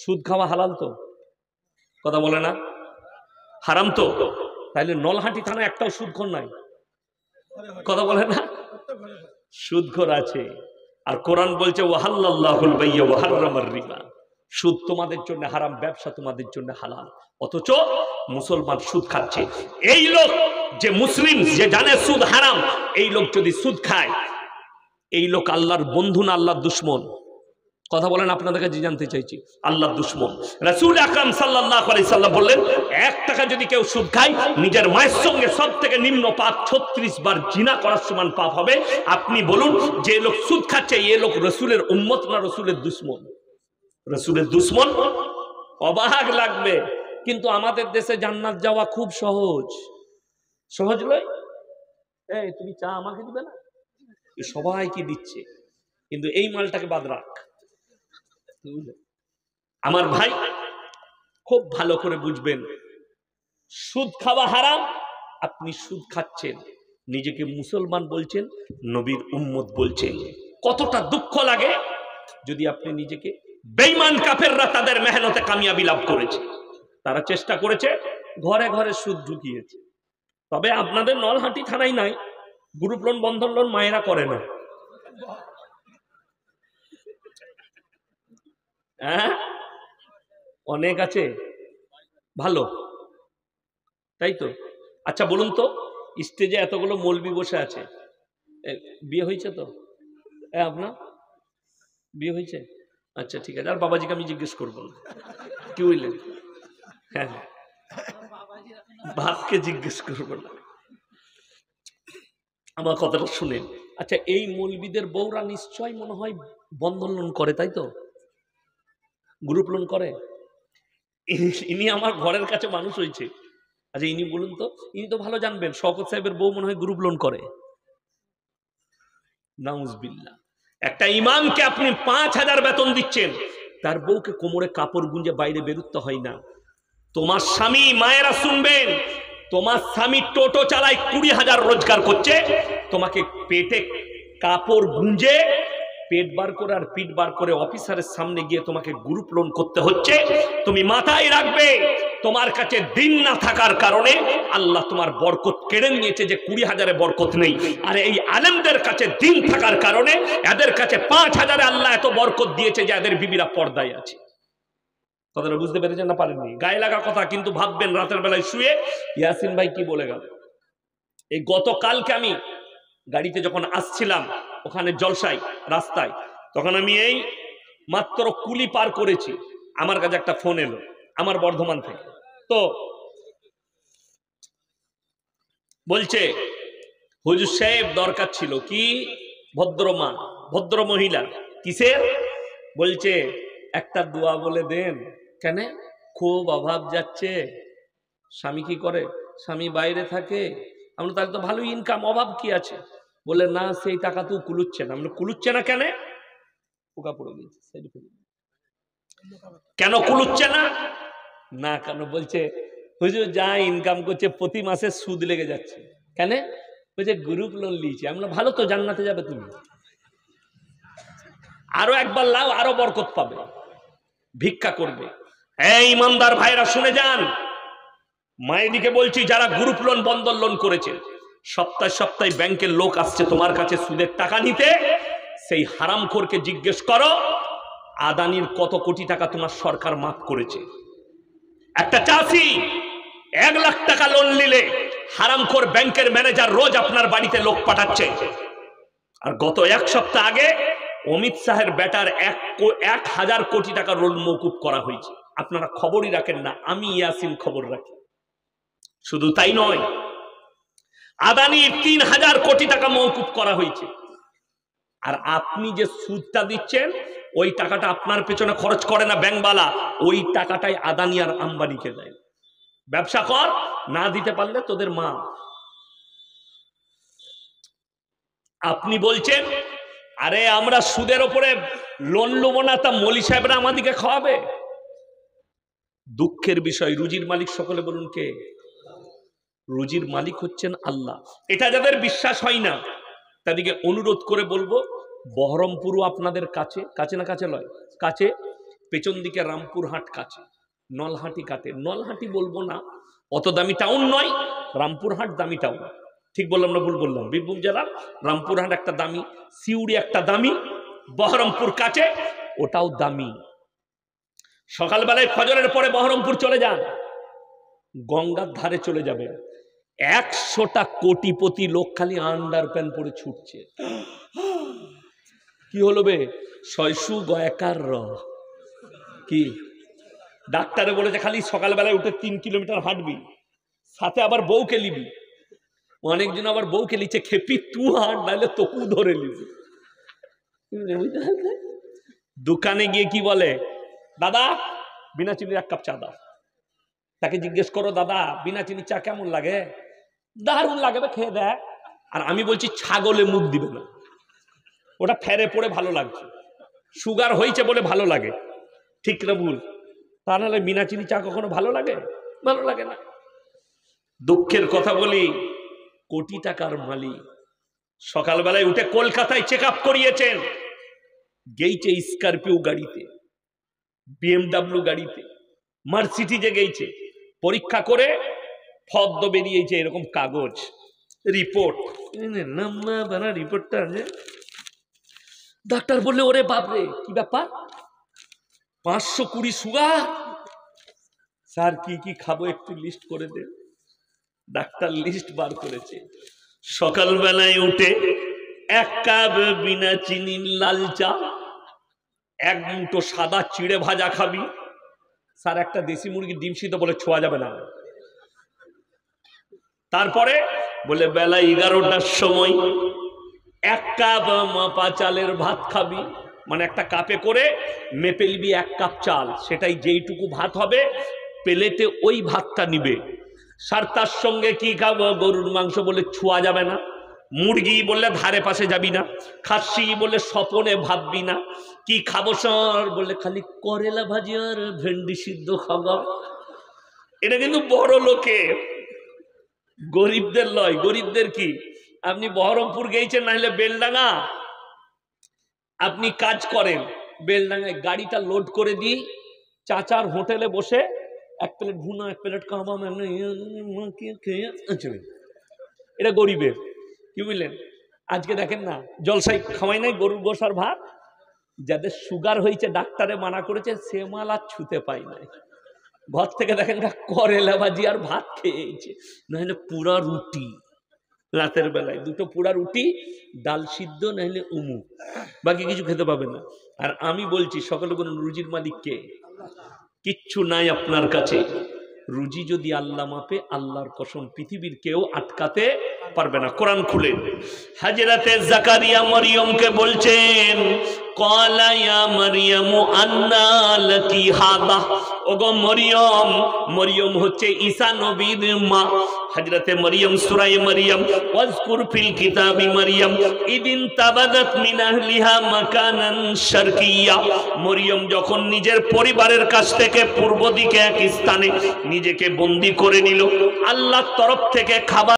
সুদ খাওয়া হালাল তো? কথা বলে না? হারাম তো? তাইলে নলহাটি থানায় একটাও সুদখোর নাই। কথা বলে না? সুদখোর আছে। আর কোরআন বলছে ওয়াহাল্লাল্লাহুল বাইয়া ওয়া হাররামার রিবা, সুদ তোমাদের জন্য হারাম, ব্যবসা তোমাদের জন্য হালাল। অথচ মুসলমান সুদ খাচ্ছে। এই লোক যে মুসলিম, যে জানে সুদ হারাম, এই লোক যদি সুদ খায়, এই লোক আল্লাহর বন্ধু না আল্লাহর দুশমন? কথা বলেন, আপনাদের কাছে জানতে চাইছি। আল্লাহর দুশমন। রাসূল আকরাম সাল্লাল্লাহু আলাইহি সাল্লাম বললেন, 1 টাকা যদি কেউ সুদ খায়, নিজের মায়ের সঙ্গে সবথেকে নিম্ন পাপ 36 বার জিনা করার সমান পাপ হবে। আপনি বলুন, যে লোক সুদ খাচ্ছে, এই লোক রাসূলের উম্মত না রাসূলের দুশমন? রাসূলের দুশমন। অবাক লাগবে, কিন্তু আমাদের দেশে জান্নাত যাওয়া খুব সহজ। সহজ নয়? এই তুমি চা আমাকে দিবে না? সবাইকে দিচ্ছে, কিন্তু এই মালটাকে বাদ রাখ। আমার ভাই, খুব ভালো করে বুঝবেন, সুদ খাওয়া হারাম। আপনি সুদ খাচ্ছেন, নিজেকে মুসলমান বলছেন, নবীর উম্মত বলছেন। কতটা দুঃখ লাগে যদি আপনি নিজেকে, বেঈমান কাফেররা তাদের মেহনতে কামিয়াবি লাভ করেছে, তারা চেষ্টা করেছে, ঘরে ঘরে সুদ ঢুকিয়েছে। তবে আপনাদের নলহাটি থানায় নাই, গ্রুপ লোন, বন্ধন লোন মায়েরা করে না। হ্যাঁ, অনেক আছে, ভালো, তাই তো? আচ্ছা বলুন তো, স্টেজে এতগুলো মৌলবি বসে আছে, বিয়ে হয়েছে তো? আপনার বিয়ে হয়েছে? আচ্ছা ঠিক আছে। আর বাবাজিকে আমি জিজ্ঞেস করবো না, কি বললেন? হ্যাঁ, বাপকে জিজ্ঞেস করবো না। আমার কথাটা শুনেন। আচ্ছা, এই মৌলবিদের বউরা নিশ্চয় মনে হয় বন্ধন লোন করে, তাই তো? গ্রুপ লোন করে। ইনি আমার ঘরের কাছে মানুষ হয়েছে। আচ্ছা ইনি বলুন তো, ইনি তো ভালো জানবেন, শওকত সাহেবের বউ মনে হয় গ্রুপ লোন করে। নাউজুবিল্লাহ। একটা ইমামকে আপনি 5000 বেতন দিচ্ছেন, তার বউকে কোমরে কাপড় গুঁজে বাইরে বেরুতে হয় না। তোমার স্বামী, মায়েরা শুনবেন, তোমার স্বামী টোটো চালায়, 20,000 রোজগার করছে, তোমাকে পেটে কাপড় গুঁজে পেট বার করে আর পিঠ বার করে অফিসারের সামনে গিয়ে তোমাকে গ্রুপ লোন করতে হচ্ছে। তুমি মাথায় রাখবে, তোমার কাছে দিন না থাকার কারণে আল্লাহ তোমার বরকত কেড়ে নিয়েছে, যে 20,000-এ বরকত নেই। আর এই আলেমদের কাছে দিন থাকার কারণে এদের কাছে 5,000-এ আল্লাহ এত বরকত দিয়েছে যে এদের বিবিরা পর্দায় আছে। কথাটা বুঝতে পেরেছেন না পারেননি? গায়ে লাগা কথা, কিন্তু ভাববেন রাতের বেলায় শুয়ে ইয়াসিন ভাই কি বলে গেল। এই গতকালকে আমি গাড়িতে যখন আসছিলাম ওখানে জলসায় রাস্তায়, তখন আমি এই মাত্র কুলি পার করেছি, আমার কাছে একটা ফোন এলো আমার বর্ধমান থেকে। তো বলছে, হুজুর সাহেব দরকার ছিল। কি? ভদ্রমা, ভদ্র মহিলা। কিসের? বলছে একটা দোয়া বলে দেন। কেন? খুব অভাব যাচ্ছে। স্বামী কি করে? স্বামী বাইরে থাকে। আমরা তাহলে তো ভালো ইনকাম, অভাব কি আছে? বলে না, সেই টাকা তো কুলুচ্ছে না। আমরা কুলুচ্ছে না কেন? পোকা পড়ে গেছে। কেন কুলুচ্ছে না? না কেন? বলছে হুজুর যা ইনকাম করছে প্রতি মাসে সুদ লেগে যাচ্ছে। কেন? বলছে গ্রুপ লোন নিয়েছে। আমরা ভালো তো, জান্নাতে যাবে তুমি, আরো একবার লাও, আরো বরকত পাবে, ভিক্ষা করবে। এই ইমানদার ভাইরা শুনে যান, মায়েদিকে বলছি, যারা গ্রুপ লোন, বন্ধন লোন করেছে, সপ্তাহে সপ্তাহে ব্যাংকের লোক আসছে তোমার কাছে সুদের টাকা নিতে, সেই হারামখোরকে জিজ্ঞেস করো আদানির কত কোটি টাকা তোমার সরকার মাফ করেছে। একটা চাষি 1 লাখ টাকা লোন নিলে হারামখোর ব্যাংকের ম্যানেজার রোজ আপনার বাড়িতে লোক পাঠাচ্ছে। আর গত 1 সপ্তাহ আগে অমিত শাহের বেটার 1,000 কোটি টাকা লোন মওকুফ করা হয়েছে। আপনারা খবরই রাখেন না, আমি ইয়াসিন খবর রাখি। শুধু তাই নয়, আদানির 3,000 কোটি টাকা মওকুফ করা হয়েছে। আর আপনি যে সুদটা দিচ্ছেন, ওই টাকাটা আপনার পেছনে খরচ করে না ব্যাংকওয়ালা, ওই টাকাটাই আদানি আর আম্বানিকে দেয়। ব্যবসা কর, না দিতে পারলে তোদের মা। আপনি বলছেন আরে আমরা সুদের উপরে লোন নেব না, তা মৌলী সাহেবরা আমাদেরকে খাওয়াবে। দুঃখের বিষয়, রুজির মালিক সকলে বলুন কে? রুজির মালিক হচ্ছেন আল্লাহ। এটা যাদের বিশ্বাস হয় না, তাদেরকে অনুরোধ করে বলবো, বহরমপুরও আপনাদের কাছে, কাছে না কাছে লয়, কাছে, পেছন দিকে রামপুরহাট কাছে, নলহাটি কাটে। নলহাটি বলবো না, অত দামি টাউন নয়, রামপুরহাট দামি টাউন। ঠিক বললাম না ভুল বললাম? বীরভূম জেলার রামপুরহাট একটা দামি, সিউড়ি একটা দামি, বহরমপুর কাছে ওটাও দামি। সকালবেলায় ফজরের পরে বহরমপুর চলে যান, গঙ্গার ধারে চলে যাবে, 100টা কোটিপতি লোক খালি আন্ডার প্যান্ট পরে ছুটছে। কি হলো বে? শয়সু গয়াকার র কি ডাক্তারে বলেছে খালি সকালবেলায় উঠে 3 কিলোমিটার হাঁটবি, সাথে আবার বউকে নিবি। অনেকজন আবার বউকে লিখছে খেপি তু হাঁট, নাহলে তোকু ধরে নিবি। দোকানে গিয়ে কি বলে, দাদা বিনা চিনির 1 কাপ চা দাও। তাকে জিজ্ঞেস করো, দাদা বিনা চিনি চা কেমন লাগে? দারুণ লাগে, খেয়ে দেয়। আর আমি বলছি ছাগলে মুখ দিবে না, ওটা ফেরে পড়ে ভালো লাগছে, সুগার হয়েছে বলে ভালো লাগে। ঠিক না ভুল? তা নাহলে বিনা চিনি চা কখনো ভালো লাগে? ভালো লাগে না। দুঃখের কথা বলি, কোটি টাকার মালিক সকালবেলায় উঠে কলকাতায় চেক আপ করিয়েছেন, গেইছে স্করপিও গাড়িতে, BMW গাড়িতে, মার্সিডিজে গেইছে, পরীক্ষা করে ফর্দ বেরিয়েছে এরকম কাগজ, রিপোর্ট। রিপোর্টটা ডাক্তার বললে ওরে বাপরে কি ব্যাপার, 520 সুগার। স্যার কি কি খাবো একটু লিস্ট করে দেন। ডাক্তার লিস্ট বার করেছে। সকালবেলায় উঠে 1 কাপ বিনা চিনির লাল চা, 1 মুঠো সাদা চিড়ে ভাজা খাবি। স্যার একটা দেশি মুরগির ডিম সিদ্ধ, বলে ছোঁয়া যাবে না। তারপরে বলে বেলা 11টার সময় 1 কাপ মাপা চালের ভাত খাবি, মানে একটা কাপে করে মেপে নিবি 1 কাপ চাল, সেটাই যেইটুকু ভাত হবে প্লেটে ওই ভাতটা নিবে। স্যার তার সঙ্গে কি খাবো? গরুর মাংস, বলে ছোঁয়া যাবে না। মুরগি বললে ধারে পাশে যাবি না। খাসি বললে স্বপনে ভাববি না। কি খাবো স্যার? বললে খালি করেলা ভাজি আর ভেন্ডি সিদ্ধ খাবো। এটা কিন্তু বড় লোকে, গরিবদের লয়। গরিবদের কি, আপনি বহরমপুর গেছেন, নাহলে বেলডাঙ্গা, আপনি কাজ করেন বেলডাঙ্গায়, গাড়িটা লোড করে দিই, চাচার হোটেলে বসে 1 প্লেট ভুনা, 1 প্লেট কাবাব, এটা গরিবের। কি বুঝলেন? আজকে দেখেন না জলসাই খাওয়াই নাই গরুর গোশ আর ভাত। যাদের সুগার হয়েছে ডাক্তারে মানা করেছে, সে মাল আর ছুতে পাই নাই। ঘর থেকে দেখেন করেলা ভাজি আর ভাত খেয়েছে, নাহলে পুরা রুটি। রাতের বেলায় 2টো পুরা রুটি, ডাল সিদ্ধ, নাহলে উমু, বাকি কিছু খেতে পাবে না। আর আমি বলছি সকলে বলুন, রুজির মালিক কে? কিচ্ছু নাই আপনার কাছে। রুজি যদি আল্লাহ মাপে, আল্লাহর কসম পৃথিবীর কেউ আটকাতে পারবে না। কোরআন খুলে হযরতে জাকারিয়া মরিয়মকে বলছেন, ক্বালা ইয়া মারইয়ামু আন্না লাকি হাদা। ওগো মরিয়ম, মরিয়ম হচ্ছে ঈসা নবীর মা। হযরতে মরিয়ম, সূরা মরিয়ম, ওয়াজকুর ফিল কিতাবি মরিয়ম ইদিন তাবাদাত মিন আহলিহা মাকানান শারকিয়্যা। মরিয়ম যখন নিজের পরিবারের কাছ থেকে পূর্ব দিকে এক স্থানে নিজেকে বন্দী করে নিল, আল্লাহর তরফ থেকে খাবার